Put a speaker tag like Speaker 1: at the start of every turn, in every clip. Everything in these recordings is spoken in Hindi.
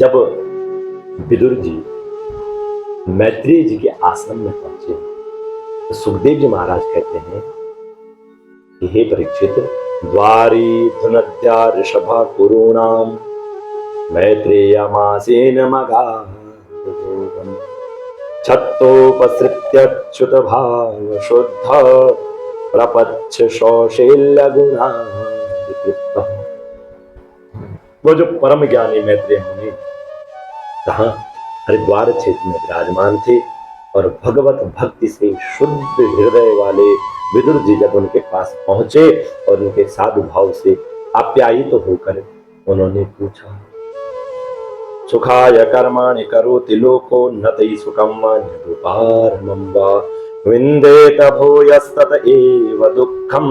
Speaker 1: जब विदुर जी मैत्रेय जी के आश्रम में पहुंचे तो सुखदेव जी महाराज कहते हैं कि हे परीक्षित, द्वारी धुनद्या ऋषभा कुरूणाम मैत्रेयमासेन मगा छत्तोपसृत्युत भाव शुद्ध प्रपच्छ शौशेल्य गुणा। वो जो परम ज्ञानी मैत्रेय मुनि कहाँ हरिद्वार क्षेत्र में विराजमान थे और भगवत भक्ति से शुद्ध हृदय वाले विदुर जी जब उनके पास पहुंचे और उनके साधु भाव से आप्यायित होकर उन्होंने पूछा, सुखाय कर्माणि करोति लोको न तै सुखं मान्यदुपारमं वा विन्देत भूयस्तत एव दुःखं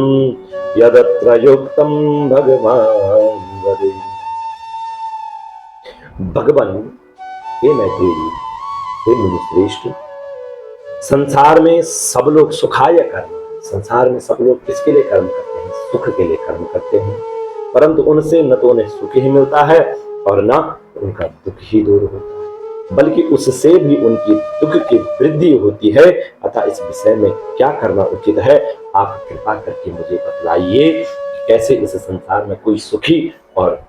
Speaker 1: यदत्र युक्तं भगवान् वदे। भगवान हे मैत्रेय जी, हे मुनिश्रेष्ठ, संसार में सब लोग सुखाय कर्म, संसार में सब लोग किसके लिए कर्म करते हैं? सुख के लिए कर्म करते हैं, परंतु उनसे न तो उन्हें सुख ही मिलता है और न उनका दुख ही दूर होता है, बल्कि उससे भी उनकी दुख की वृद्धि होती है। अतः इस विषय में क्या करना उचित है, आप कृपा करके मुझे बतलाइए, कैसे इस संसार में कोई सुखी और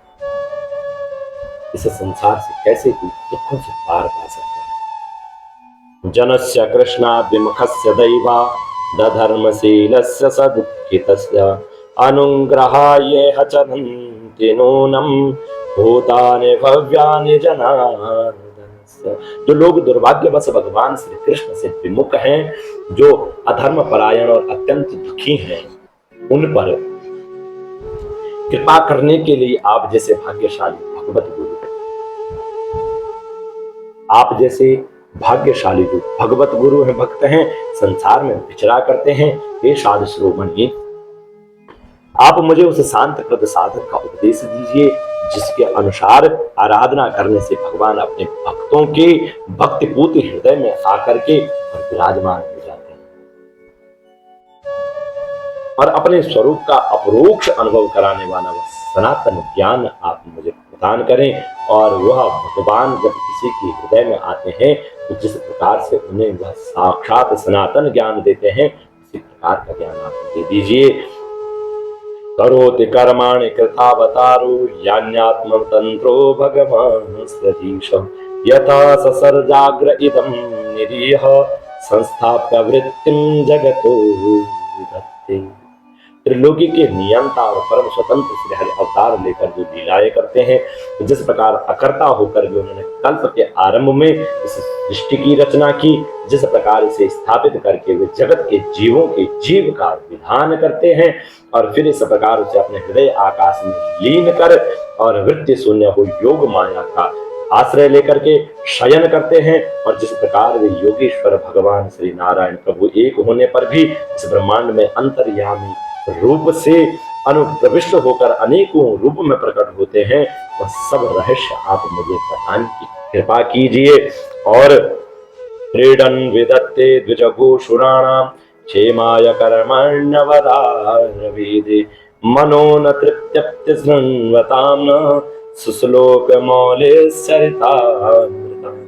Speaker 1: इस संसार से कैसे कोई दुखों से पार पा सकता है। जनस्य कृष्णाद् विमुखस्य दैवा दधर्मशीलस्य स दुःखितस्य अनुग्रहाय चरन्ति नूनं भूतानि भव्यानि जनार्दनस्य। जो लोग दुर्भाग्यवश भगवान श्री कृष्ण से विमुख हैं, जो अधर्म परायण और अत्यंत दुखी हैं, उन पर कृपा करने के लिए आप जैसे भाग्यशाली भगवत गुरु, आप जैसे भाग्यशाली जो भगवत गुरु हैं, भक्त हैं, संसार में विचरा करते हैं। हे साधु शिरोमणि, आप मुझे उस शांत प्रद साधन का उपदेश दीजिए जिसके अनुसार आराधना करने से भगवान अपने भक्तों के भक्तिपूत हृदय में आकर के विराजमान हो जाते हैं और अपने स्वरूप का अपरोक्ष अनुभव कराने वाला वह सनातन ज्ञान आप मुझे प्रदान करें। और वह भगवान जब किसी के हृदय में आते हैं तो जिस प्रकार से उन्हें वह साक्षात सनातन ज्ञान देते हैं, उसी प्रकार का ज्ञान आप मुझे दीजिए। करोति कर्माणि कृतावतारो यान्यात्म तंत्रो भगवान सतीश यथा ससर्जाग्र इदं निरीह संस्थाप्य वृत्तिं जगतो विधत्ते। त्रिलोकी के नियंता और परम स्वतंत्र श्री हरि अवतार लेकर जो लीलाएं करते हैं, जिस प्रकार अकर्ता होकर भी उन्होंने कल्प के आरंभ में इस सृष्टि की रचना की, जिस प्रकार इसे स्थापित करके वे जगत के जीवों के जीव का विधान करते हैं और फिर इस प्रकार उसे अपने हृदय आकाश में लीन कर और वृत्ति शून्य हो योग माया का आश्रय लेकर के शयन करते हैं। और जिस प्रकार वे योगेश्वर भगवान श्री नारायण प्रभु एक होने पर भी इस ब्रह्मांड में अंतर्यामी रूप से अनुप्रविष्ट होकर अनेकों रूप में प्रकट होते हैं, वह सब रहस्य आप मुझे बताने की कृपा कीजिए। और क्रीडन विदत्ते द्विजगोषुराणां क्षेमाय कर्मण्यवदारवेदे मनो न तृप्त्यप्ति शृण्वतां न सुश्लोक मौलिश्चरितामृतानि।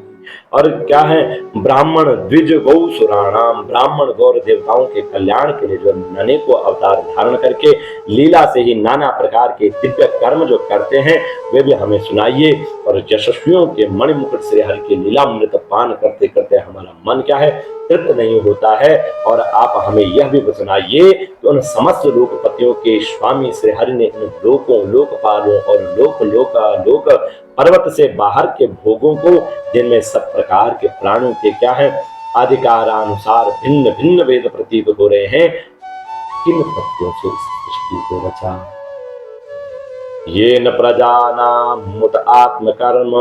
Speaker 1: और क्या है, ब्राह्मण द्विज गौ सुराणाम, ब्राह्मण गौर देवताओं के कल्याण के लिए जो अनेकों अवतार धारण करके लीला से ही नाना प्रकार के दिव्य कर्म जो करते हैं, वे भी हमें सुनाइए। और यशस्वियों के मणिमुकुट श्री हरि के लीलामृत पान करते करते हमारा मन क्या है, तृप्त नहीं होता है। और आप हमें यह भी सुनाइए कि उन समस्त लोकपतियों के स्वामी श्री हरि ने इन लोकों, लोकपालों और लोक पर्वत से बाहर के भोगों को, जिनमें सब प्रकार के प्राणों के क्या है अधिकारानुसार भिन्न भिन्न वेद प्रतीत हो रहे हैं, किन तत्वों से इस सृष्टि को रचा। ये न प्रजानां मुत आत्मकर्म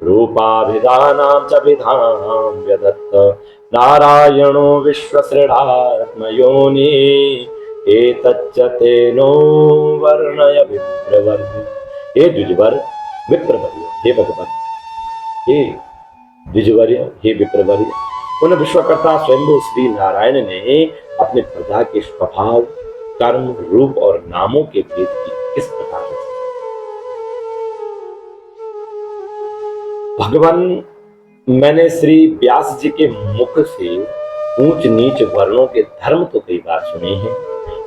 Speaker 1: रूपाभिधानां च विधां व्यदत्त नारायणो विश्वसृणात्मयोनि एतच्च तेनो वर्णय विप्रवर्य। हे द्विजवर विप्रवर्य, हे भगवत, हे द्विजवर्य, हे विप्रवर्य, उन विश्वकर्ता स्वयंभू श्री नारायण ने अपने प्रजा के स्वभाव, कर्म, रूप और नामों के भेद की किस प्रकार भगवान, मैंने श्री व्यास जी के मुख से ऊंच नीच वर्णों के धर्म तो कई बार सुने हैं,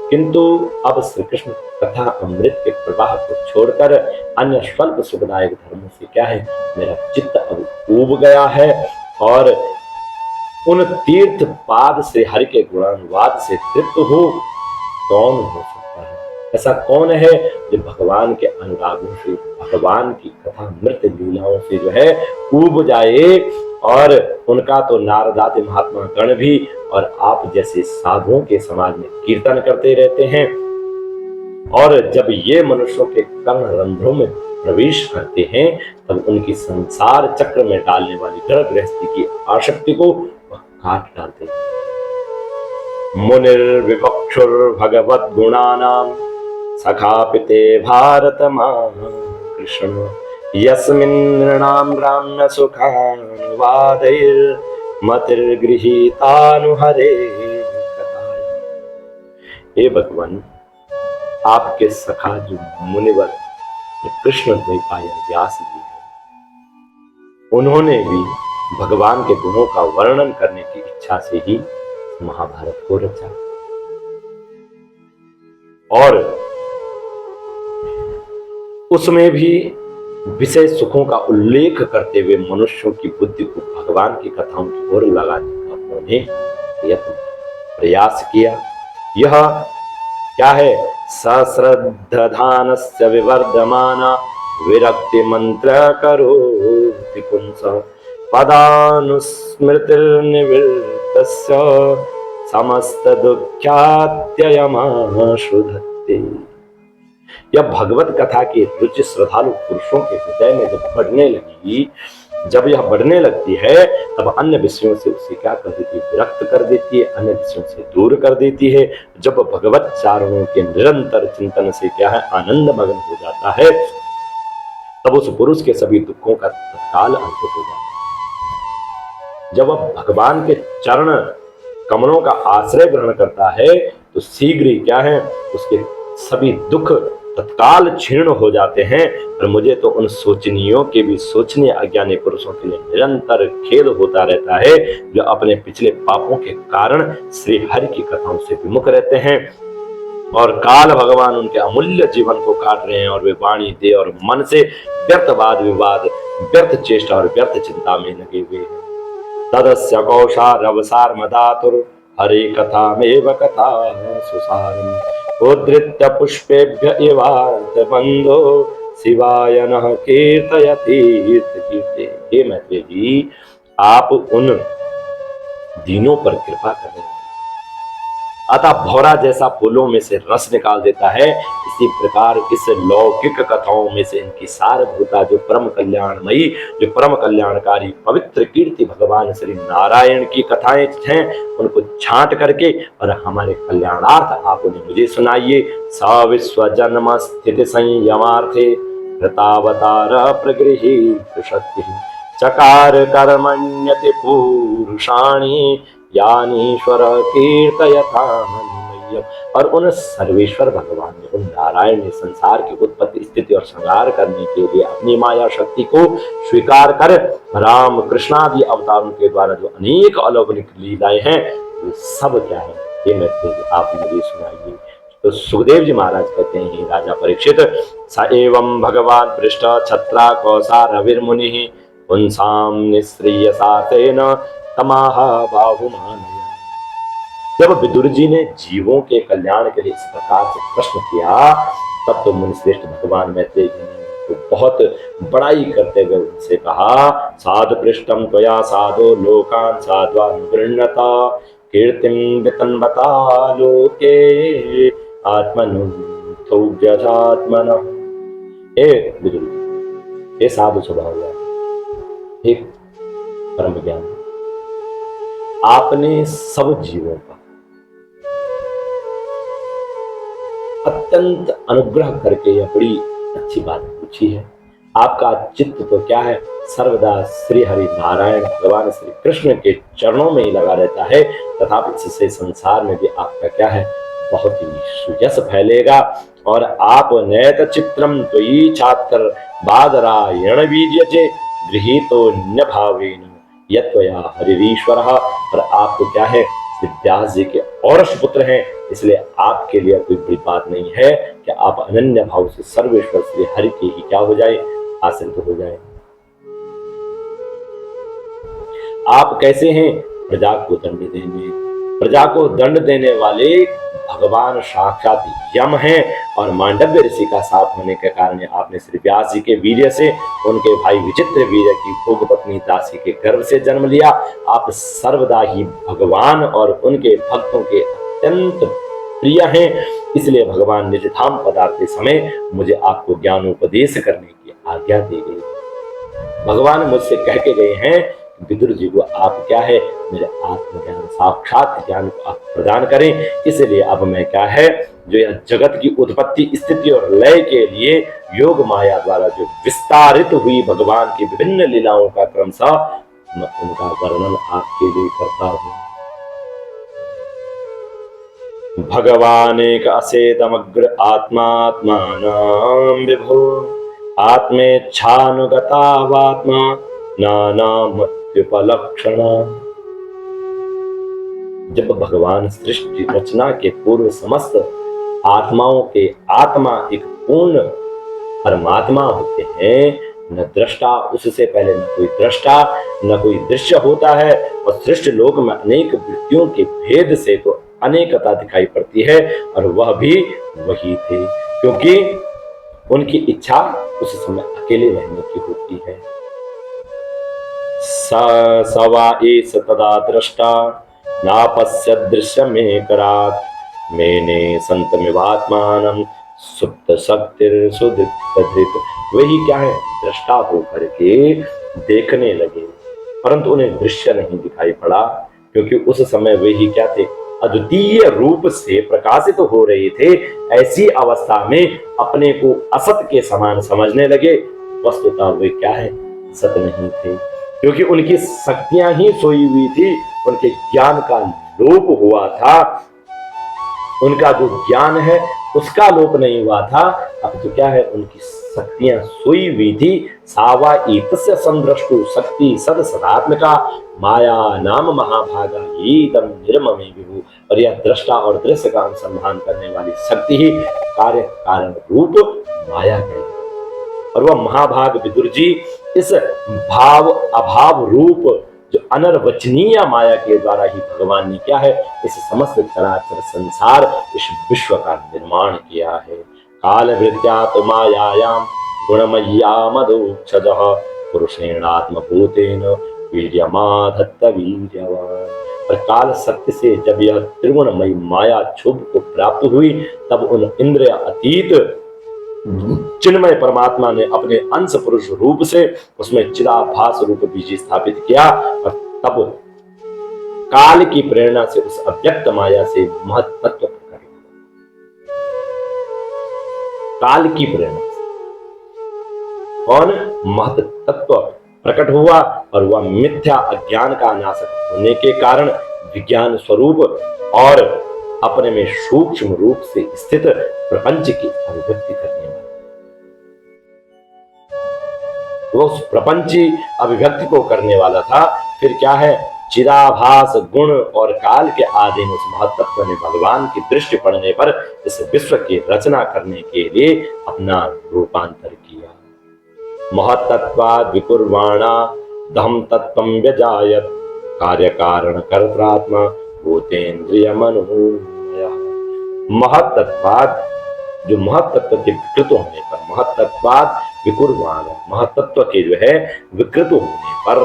Speaker 1: किंतु अब श्री कृष्ण कथा अमृत के प्रवाह को छोड़कर अन्य स्वल्प सुखदायक धर्मों से क्या है, मेरा चित्त अब ऊब गया है और उन तीर्थ पाद से हरि के गुणानुवाद से तृप्त हो कौन हो सकता है? ऐसा कौन है जो भगवान के अनुरागों से, भगवान की कथा मृत लीलाओं से जो है ऊब जाए? और उनका तो नारदादि महात्मा गण भी और आप जैसे साधुओं के समाज में कीर्तन करते रहते हैं, और जब ये मनुष्यों के कर्ण रंध्रों में प्रवेश करते हैं तब उनकी संसार चक्र में डालने वाली ग्रह गृहस्थी की आसक्ति को काट डालते हैं। मुनिर्विवक्षुर भगवत गुणानाम सखापिते भारत कृष्ण यस्मिन् नृणाम ग्राम्य सुखानुवादैर् मतिर्गृहीतानुहरे कथाया। हे भगवान, आपके सखा जो मुनिवर कृष्ण द्वैपायन व्यास जी हैं, उन्होंने भी भगवान के गुणों का वर्णन करने की इच्छा से ही महाभारत को रचा, और उसमें भी विषय सुखों का उल्लेख करते हुए मनुष्यों की बुद्धि को भगवान की कथाओं की ओर लगाने का उन्होंने यत्न प्रयास किया। यह क्या है? सश्रद्धानस्य विवर्धमान विरक्ति मंत्र करोति पुंस पदानुस्मृतिर्निवृत्तस्य समस्त दुःख्यात्ययमाशुधत्ते। यह भगवत कथा की रुचि श्रद्धालु पुरुषों के हृदय में जब बढ़ने लगी, जब यह बढ़ने लगती है तब अन्य विषयों से उसे क्या कर देती है? विरक्त कर देती है, अन्य विषयों से दूर कर देती है। जब भगवत चारणों के निरंतर चिंतन से क्या है आनंद मग्न हो जाता है, तब उस पुरुष के सभी दुखों का तत्काल अंत हो जाता है। जब वह भगवान के चरण कमलों का आश्रय ग्रहण करता है तो शीघ्र ही क्या है उसके सभी दुख तत्काल क्षीण हो जाते हैं। और मुझे तो उन सोचनियों के भी सोचनीय अज्ञानी पुरुषों के लिए निरंतर खेद होता रहता है जो अपने पिछले पापों के कारण श्री हरि की कथाओं से विमुख रहते हैं, और काल भगवान उनके अमूल्य जीवन को काट रहे हैं और वे वाणी दे और मन से व्यर्थ वाद विवाद, व्यर्थ चेष्टा और व्यर्थ चिंता में लगे हुए हैं। तदस्य कौशार अवसार मदातुर हरे कथा मेव कथा सुसारम उद्धृत्य पुष्पेभ्य इवार्थ बंधो शिवाय नः कीर्तयति कीर्ते। हे मैत्रेय जी, आप उन दीनों पर कृपा करें। अतः भौरा जैसा फूलों में से रस निकाल देता है, इसी प्रकार इस लौकिक कथाओं में से इनकी सारभूता जो परम कल्याणमयी, जो परम कल्याणकारी पवित्र कीर्ति भगवान श्री नारायण की कथाएं हैं, उनको छांट करके और हमारे कल्याणार्थ आप उन्हें मुझे सुनाइए। स विश्व जन्म स्थिति संयमार्थे कृतावतार प्रगृहीत शक्ति चकार कर्मण्यति पुरुषाणि यानीश्वर कीर्तयथान्मय्यम्। और उन सर्वेश्वर भगवान ने, उन नारायण ने संसार की उत्पत्ति स्थिति और संहार करने के लिए अपनी माया शक्ति को स्वीकार कर राम कृष्णादि अवतारों के द्वारा जो अनेक अलौकिक लीलाएं हैं वे सब क्या है, ये मैत्रेय जी आप मुझे सुनाइए। तो सुखदेव जी महाराज कहते हैं, राजा परीक्षित, स एवं भगवान पृष्ठ छत्रा कौसा रविर्मुनि पुंसाम निःश्रेयसातेन तमाह बाहुमानया। जब विदुर जी ने जीवों के कल्याण के लिए इस प्रकार से प्रश्न किया, तब तो मुनिश्रेष्ठ भगवान मैत्रेय जी ने तो बहुत बड़ाई करते हुए उनसे कहा, साधु पृष्ठम त्वया साधो लोकान साध्वानुगृह्णता कीर्तिम वितन्वता लोके आत्मनु थौज्यजात्मनः। हे विदुर, हे साधु स्वभाव, हे परम ज्ञान, आपने सब जीवों का अत्यंत अनुग्रह करके यह बड़ी अच्छी बात पूछी है। आपका चित्त तो क्या है, सर्वदा श्री हरि नारायण भगवान श्री कृष्ण के चरणों में ही लगा रहता है, तथा इससे संसार में भी आपका क्या है, बहुत ही सुयश फैलेगा। और आप नैत चित्रम त्वयि छात्र बादरायण वीर्यजे, गृहीतो न भावेन यत्वया हरिरीश्वरः। पर आप तो क्या है, व्यास जी के औरस पुत्र हैं, इसलिए आपके लिए कोई बड़ी बात नहीं है कि आप अनन्य भाव से सर्वेश्वर श्री हरि के ही क्या हो जाए, आश्रित हो जाए। आप कैसे हैं, प्रजा को दंड देंगे। प्रजा को दंड देने वाले भगवान साक्षात यम हैं, और मांडव्य ऋषि का साथ होने के कारण आपने श्री व्यास जी के वीर्य से उनके भाई विचित्र वीर्य की भोग पत्नी दासी के गर्भ से जन्म लिया। आप सर्वदा ही भगवान और उनके भक्तों के अत्यंत प्रिय हैं, इसलिए भगवान निज धाम पधारते समय मुझे आपको ज्ञानोपदेश करने की आज्ञा दी गई। भगवान मुझसे कह के गए हैं, विदुर जी को आप क्या है, मेरे आत्मज्ञान साक्षात ज्ञान को आप प्रदान करें। इसलिए अब मैं क्या है, जो यह जगत की उत्पत्ति स्थिति और लय के लिए योग माया द्वारा जो विस्तारित हुई भगवान की विभिन्न लीलाओं का क्रमशः मैं उनका वर्णन आपके लिए करता हूं। भगवान एक असेदमग्र आत्मात्मानां विभो आत्मेच्छानुगतावात्मा नानामत्युपलक्षणा। जब भगवान सृष्टि रचना के पूर्व समस्त आत्माओं के आत्मा एक पूर्ण परमात्मा होते हैं, न दृष्टा, उससे पहले न कोई दृष्टा न कोई दृश्य होता है, और सृष्टि लोक में अनेक वृत्तियों के भेद से तो अनेकता दिखाई पड़ती है, और वह भी वही थे, क्योंकि उनकी इच्छा उस समय अकेले रहने की होती है। सवा एष तदा दृष्टा नापश्य दृश्य में करात मैंने संतमिवात्मानं सुप्त शक्तिर सुदृत। वही क्या है, दृष्टा होकर के देखने लगे, परंतु उन्हें दृश्य नहीं दिखाई पड़ा, क्योंकि उस समय वही क्या थे, अद्वितीय रूप से प्रकाशित हो रहे थे। ऐसी अवस्था में अपने को असत के समान समझने लगे, वस्तुतः वे क्या है, सत नहीं थे, क्योंकि उनकी शक्तियां ही सोई हुई थी, उनके ज्ञान का लोप हुआ था, उनका जो ज्ञान है उसका लोप नहीं हुआ था, अब तो क्या है, उनकी शक्तियां सोई हुई थी। सावा ईतस्य संदृष्टु शक्ति सद सदात्मका माया नाम महाभागा ईदम निर्ममे विभु। और यह दृष्टा और दृश्य का अनुसंधान करने वाली शक्ति ही कार्य कारण रूप माया है, और वह महाभाग विदुर जी इस भाव अभाव रूप जो अनर्वचनीय माया के द्वारा ही भगवान ने क्या है, इस समस्त चराचर संसार, इस विश्व का निर्माण किया है। काल वृत्त्यात् मायायाम गुणमय्या मदोक्षजः पुरुषेणात्मभूतेन वीर्यमाधत्त वीर्यवान। पर काल सत्य से जब यह त्रिगुणमयी माया क्षुभ को प्राप्त हुई, तब उन इंद्रिय अतीत चिन्मय परमात्मा ने अपने अंश पुरुष रूप से उसमें चिदाभास रूप बीज स्थापित किया, और तब काल की प्रेरणा से उस अव्यक्त माया से महत्त्व प्रकट हुआ। काल की प्रेरणा से कौन महत्त्व प्रकट हुआ, और वह मिथ्या अज्ञान का नाशक होने के कारण विज्ञान स्वरूप और अपने में सूक्ष्म रूप से स्थित प्रपंच की अभिव्यक्ति करने वाला, वो उस प्रपंची अभिव्यक्ति को करने वाला था। फिर क्या है, चिदाभास गुण और काल के आधीन उस महत्त्व ने भगवान की दृष्टि पड़ने पर इस विश्व की रचना करने के लिए अपना रूपांतर किया। महत्त्वाद् विकुर्वाणा दहम तत्त्वं व्यजायत कार्य कारण कर्त्रात्मा भूतेन्द्रिय मनोमयः। महत्त्वाद्, जो महत्त्व के विकृत होने पर, महत्त्वाद् विकुर्वाण, महत्त्व के जो है विकृत होने पर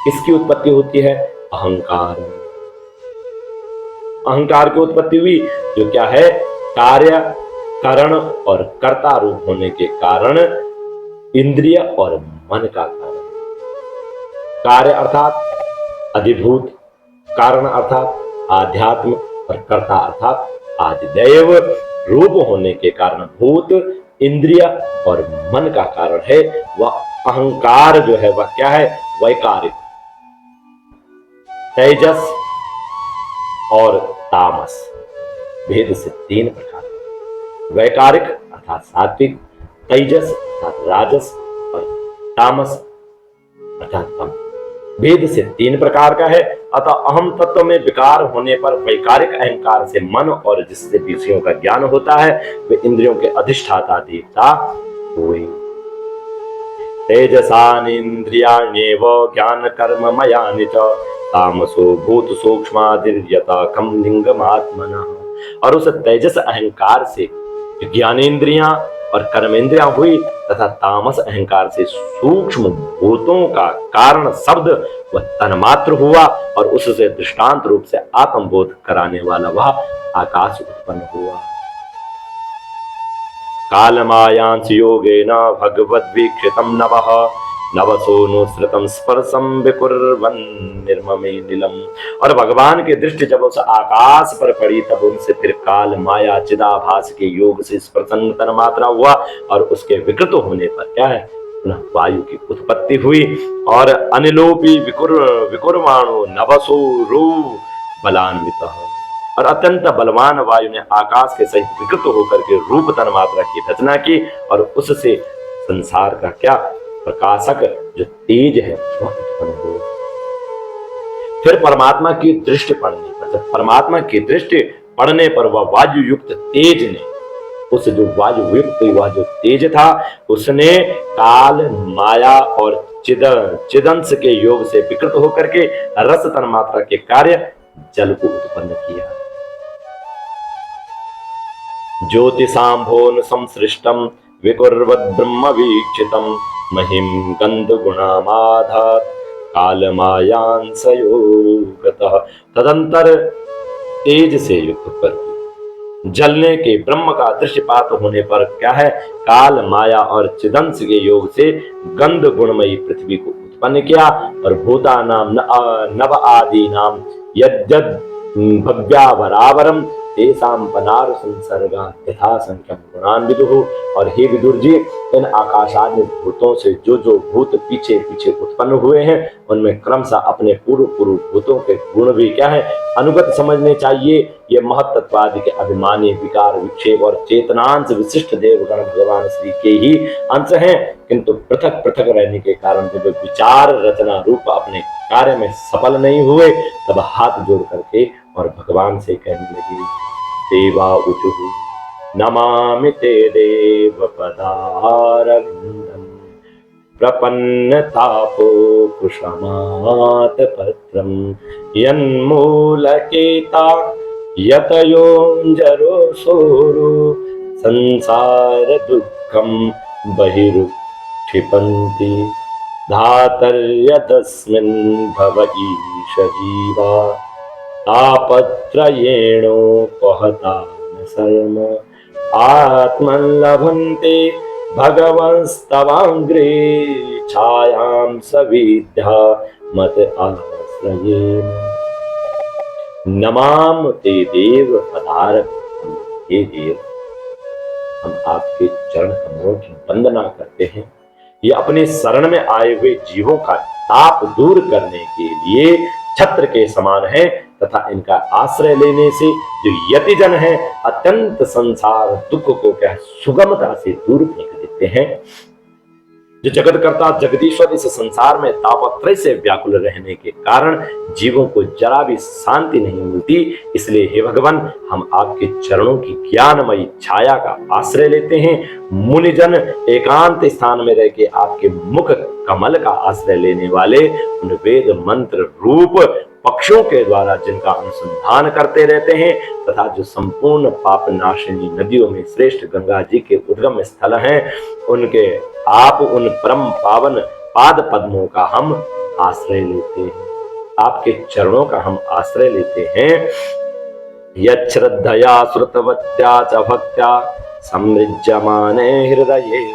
Speaker 1: इसकी उत्पत्ति होती है अहंकार। अहंकार की उत्पत्ति हुई, जो क्या है, कार्य कारण और कर्ता रूप होने के कारण इंद्रिय और मन का कारण। कार्य अर्थात अधिभूत, कारण अर्थात आध्यात्म, और कर्ता अर्थात आदिदेव रूप होने के कारण भूत, इंद्रिय और मन का कारण है वह अहंकार। जो है वह क्या है, वैकारिक, तेजस और तामस भेद से तीन प्रकार। वैकारिक अर्थात सात्विक, तेजस अर्थात राजस, और तामस अर्थात तम भेद से 3 प्रकार का है। अतः अहम तत्व में विकार होने पर वैकारिक अहंकार से मन और जिससे विषयों का ज्ञान होता है वे इंद्रियों के अधिष्ठाता देवता हुए। तेजसानीन्द्रियाण्येव ज्ञान कर्म मयानि च तामसो भूत सूक्ष्मादिर्यथा कम लिंगमात्मनः। और उस तेजस अहंकार से ज्ञानेन्द्रियां और कर्मेंद्रियां हुई तथा तामस अहंकार से सूक्ष्म भूतों का कारण शब्द व तन्मात्र हुआ और उससे दृष्टांत रूप से आत्मबोध कराने वाला वह आकाश उत्पन्न हुआ। कालमायांस योगेन भगवद्वीक्षितं नवः नवसोनुसृतं स्पर्शं विकुर्वन् निर्ममे नीलम। और भगवान की दृष्टि जब उस आकाश पर पड़ी तब उनसे फिर काल माया चिदाभास के योग से स्पर्शन तन्मात्रा हुआ और उसके विकृत होने पर क्या है पुनः वायु की उत्पत्ति हुई और अनिलोपी विकुर्वाणो नवसो रू बलान्वितः। और अत्यंत बलवान वायु ने आकाश के सहित विकृत होकर के रूप तन्मात्रा की रचना की और उससे संसार का क्या प्रकाशक जो तेज है वह उत्पन्न हुआ। फिर परमात्मा की दृष्टि पड़ने पर जब परमात्मा की दृष्टि पड़ने पर वह वायु युक्त तेज ने उस जो वायु युक्त वह जो तेज था उसने काल माया और चिदंश के योग से विकृत होकर के रस तन्मात्रा के कार्य जल को उत्पन्न किया। ज्योतिषाम्भोन संसृष्टम विकुर्वद् ब्रह्म वीक्षितम महिम गंध गुणामाधात काल मायांसयोगतः। तदंतर तेज से युक्त कर जलने के ब्रह्म का दृश्यपात होने पर क्या है काल माया और चिदंश के योग से गंध गुणमयी पृथ्वी को उत्पन्न किया और भूता नाम नव आदि नाम यद्यद भव्यावरावरम तेसाम पनार संसर्गा यथा संख्यम गुणान विदुः। और हे विदुर जी इन आकाशादि भूतों से जो जो भूत पीछे पीछे उत्पन्न हुए हैं उनमें क्रमशः अपने पूर्व पूर्व भूतों के गुण भी क्या है अनुगत समझने चाहिए। ये महत्त्वादि के अभिमानी विकार विक्षेप और चेतनांश विशिष्ट देवगण भगवान श्री के ही अंश हैं किंतु पृथक पृथक रहने के कारण जब विचार रचना रूप अपने कार्य में सफल नहीं हुए तब हाथ जोड़ करके और भगवान से कहने लगे देवा उचुः नमामि ते देव पदारविन्दम् प्रपन्नतापो कुशमात पत्रम यन्मूलकेता यतयोञ्जरो सोरो संसार दुःखं बहिरुक्षिपन्ति धातर्यतस्मिन् भव ईश जीवा तापत्रयेणोपहता न शर्म आत्मलभन्ते भगवंस्तवाङ्ग्रे छायां सविद्या मत आश्रयेण। नमाम ते देव पदारक। हे देव हम आपके चरण कमलों की वंदना करते हैं। ये अपने शरण में आए हुए जीवों का ताप दूर करने के लिए छत्र के समान है तथा इनका आश्रय लेने से जो यतिजन है अत्यंत संसार दुख को क्या सुगमता से दूर फेंक देते हैं। जो जगतकर्ता जगदीश्वर इस संसार में तापत्रय से व्याकुल रहने के कारण जीवों को जरा भी शांति नहीं मिलती। इसलिए हे भगवान हम आपके चरणों की ज्ञानमयी छाया का आश्रय लेते हैं। मुनिजन एकांत स्थान में रह के आपके मुख कमल का आश्रय लेने वाले उन वेद मंत्र रूप पक्षों के द्वारा जिनका अनुसंधान करते रहते हैं तथा जो संपूर्ण पाप नाशिनी नदियों में श्रेष्ठ गंगा जी के उद्गम स्थल हैं उनके आप उन परम पावन पाद पद्मों का हम आश्रय लेते हैं। आपके चरणों का हम आश्रय लेते हैं। यच्छ्रद्धया श्रुतवत्या च भक्त्या समृज्यमाने हृदये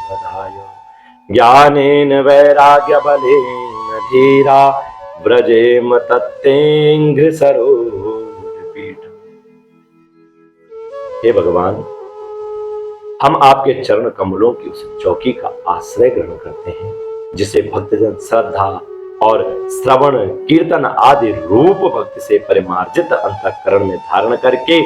Speaker 1: वदाय ज्ञानेन वैराग्य बलेन धीरा व्रजेम तत्तेंघ्र सरोज। हे भगवान हम आपके चरण कमलों की उस चौकी का आश्रय ग्रहण करते हैं जिसे भक्तजन श्रद्धा और श्रवण कीर्तन आदि रूप भक्ति से परिमार्जित अंतःकरण में धारण करके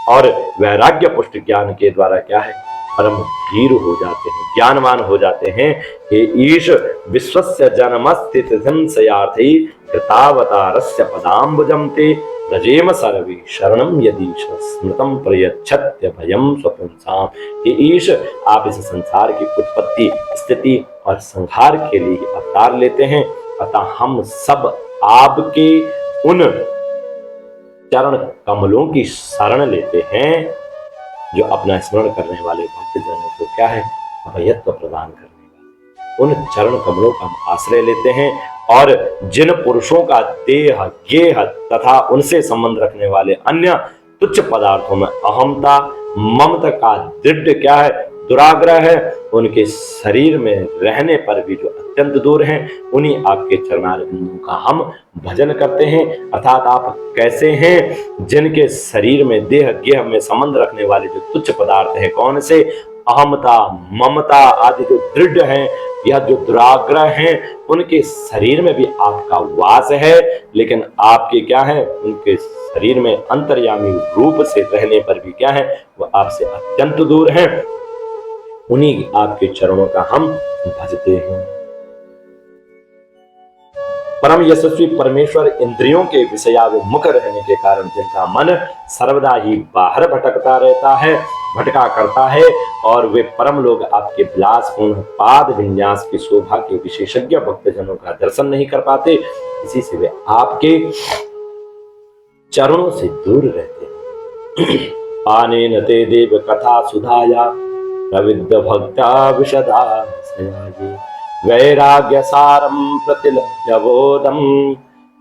Speaker 1: और वैराग्य पुष्ट ज्ञान के द्वारा क्या है परम धीर हो जाते हैं, ज्ञानवान हो जाते हैं। हे ईश विश्वस्य जन्मस्थित संशयार्थी कृतावतारस्य पदाम्बुजं ते रजेम सर्वे शरणम यदीश स्मृतम प्रयच्छत्य भयम स्वपुंसाम। हे ईश, आप इस संसार की उत्पत्ति, स्थिति और संहार के लिए अवतार लेते हैं, अतः हम सब आपके उन चरण कमलों की शरण लेते हैं जो अपना स्मरण करने वाले भक्तजनों को क्या है, अभयत्व प्रदान करने वाले। उन चरण कमलों का हम आश्रय लेते हैं और जिन पुरुषों का देह, गेह तथा उनसे संबंध रखने वाले अन्य तुच्छ पदार्थों में अहमता, ममता का दृढ़ क्या है, दुराग्रह है, उनके शरीर में रहने पर भी जो अत्यंत दूर हैं, उन्हीं आपके चरणारविंदों का हम भजन करते हैं। अर्थात आप कैसे हैं, जिनके शरीर में, देह गेह में संबंध रखने वाले जो तुच्छ पदार्थ हैं, कौन से, अहमता, ममता आदि जो दृढ़ हैं या जो दुराग्रह हैं, उनके शरीर में भी आपका वास है, लेकिन आपके क्या है, उनके शरीर में अंतर्यामी रूप से रहने पर भी क्या है, वो आपसे अत्यंत दूर हैं। उन्हीं आपके चरणों का हम भजते हैं। परम यशस्वी परमेश्वर इंद्रियों के विषयाभिमुख रहने के कारण जिनका मन सर्वदा ही बाहर भटकता रहता है, भटका करता है, और वे परम लोग आपके विलासपूर्ण पाद विन्यास की शोभा के विशेषज्ञ भक्तजनों का दर्शन नहीं कर पाते, इसी से वे आपके चरणों से दूर रहते हैं। आनेन ते देव कथा सुधाया प्रविद्ध भक्ता विशदा वैराग्य सारम प्रतिलभ्य बोधम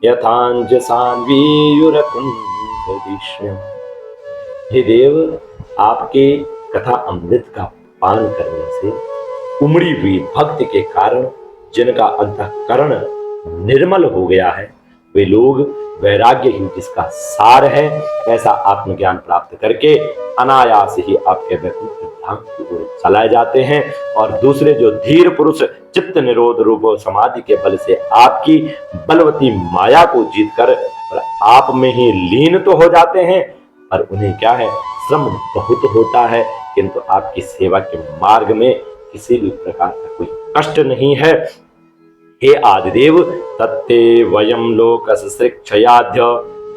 Speaker 1: यथांज सान्वीयुरकुंठदिश्यम्। हे देव, आपके कथा अमृत का पान करने से उमड़ी हुई भक्ति के कारण जिनका अंतःकरण निर्मल हो गया है, वे लोग वैराग्य ही जिसका सार है, ऐसा आत्मज्ञान प्राप्त करके अनायास ही आपके वैकुंठ धाम की ओर चलाए जाते हैं। और दूसरे जो धीर पुरुष चित्त निरोध रूप समाधि के बल से आपकी बलवती माया को जीतकर और आप में ही लीन तो हो जाते हैं, पर उन्हें क्या है, श्रम बहुत होता है, किंतु आपकी सेवा के मार्ग में किसी भी प्रकार का कोई कष्ट नहीं है। हे आदिदेव, तत्ते वयम लोकसृक्षयाद्य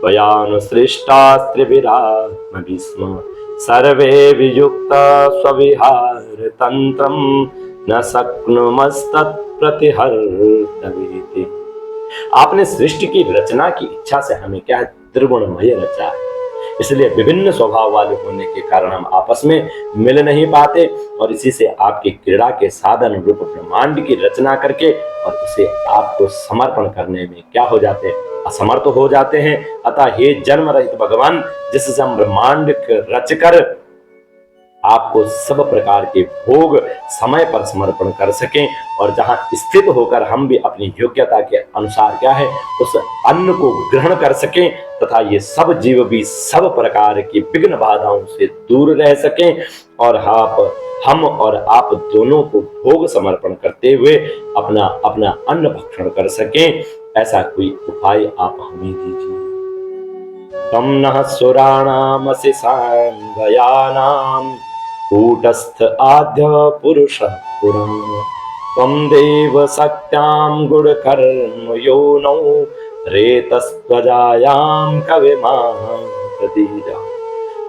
Speaker 1: त्वयानुसृष्टास्त्रिभिरात्मभिः स्म सर्वे वियुक्ता स्वविहार तंत्रम न शक्नुमस्तत्प्रतिहर्तवेति। आपने सृष्टि की रचना की इच्छा से हमें क्या है, त्रिगुणमय रचा है, इसलिए विभिन्न स्वभाव वाले होने के कारण हम आपस में मिल नहीं पाते, और इसी से आपकी क्रीड़ा के साधन रूप ब्रह्मांड की रचना करके और उसे आपको समर्पण करने में क्या हो जाते हैं, असमर्थ हो जाते हैं। अतः हे जन्म रहित भगवान, जिससे हम ब्रह्मांड रचकर आपको सब प्रकार के भोग समय पर समर्पण कर सकें, और जहां स्थित होकर हम भी अपनी योग्यता के अनुसार क्या है, उस अन्न को ग्रहण कर सकें, तथा ये सब जीव भी सब प्रकार की विघ्न बाधाओं से दूर रह सकें, और हम और आप दोनों को भोग समर्पण करते हुए अपना अपना अन्न भक्षण कर सकें, ऐसा कोई उपाय आप हमें दीजिए। तम नः सुराणामसि सांगयानां कूटस्थ आद्य पुरुषः पुराण त्वं देव शक्त्यां गुणकर्म योनौ रेतस्त्वजायां कविमां प्रतीजा।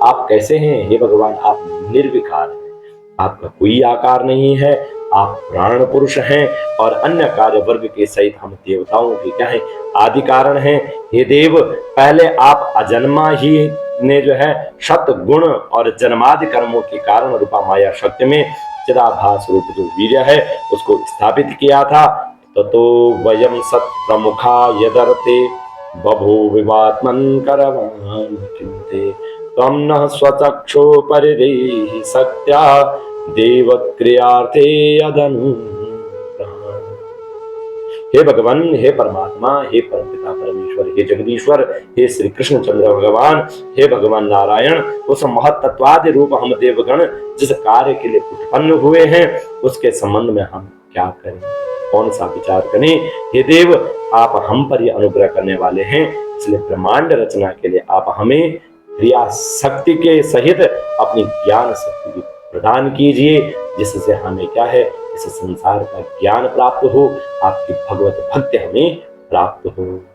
Speaker 1: आप कैसे हैं हे भगवान, आप निर्विकार हैं, आपका कोई आकार नहीं है, आप प्राण पुरुष हैं, और अन्य कार्य वर्ग के सहित हम देवताओं के क्या है, आदि कारण हैं। हे देव, पहले आप अजन्मा ही ने जो है शत गुण और जन्मादि कर्मों के कारण रूपा माया शक्ति में चिदाभास रूप जो वीर्य है उसको स्थापित किया था। ततो वयम सत प्रमुखा यदर्थे बभूविवात्मन करवान चिंते त्वं नः स्वचक्षो परिदेहि सत्या देव क्रियार्थे यदनु। हे भगवान, हे परमात्मा, हे परमपिता परमेश्वर, हे जगदीश्वर, हे श्री कृष्ण चंद्र भगवान, हे भगवान नारायण, उस महत्त्वादि रूप हम देवगण जिस कार्य के लिए उत्पन्न हुए हैं उसके संबंध में हम क्या करें, कौन सा विचार करें। हे देव, आप हम पर यह अनुग्रह करने वाले हैं, इसलिए ब्रह्मांड रचना के लिए आप हमें क्रिया शक्ति के सहित अपनी ज्ञान शक्ति भी प्रदान कीजिए, जिससे हमें क्या है, इस संसार का ज्ञान प्राप्त हो, आपकी भगवत भक्ति हमें प्राप्त हो।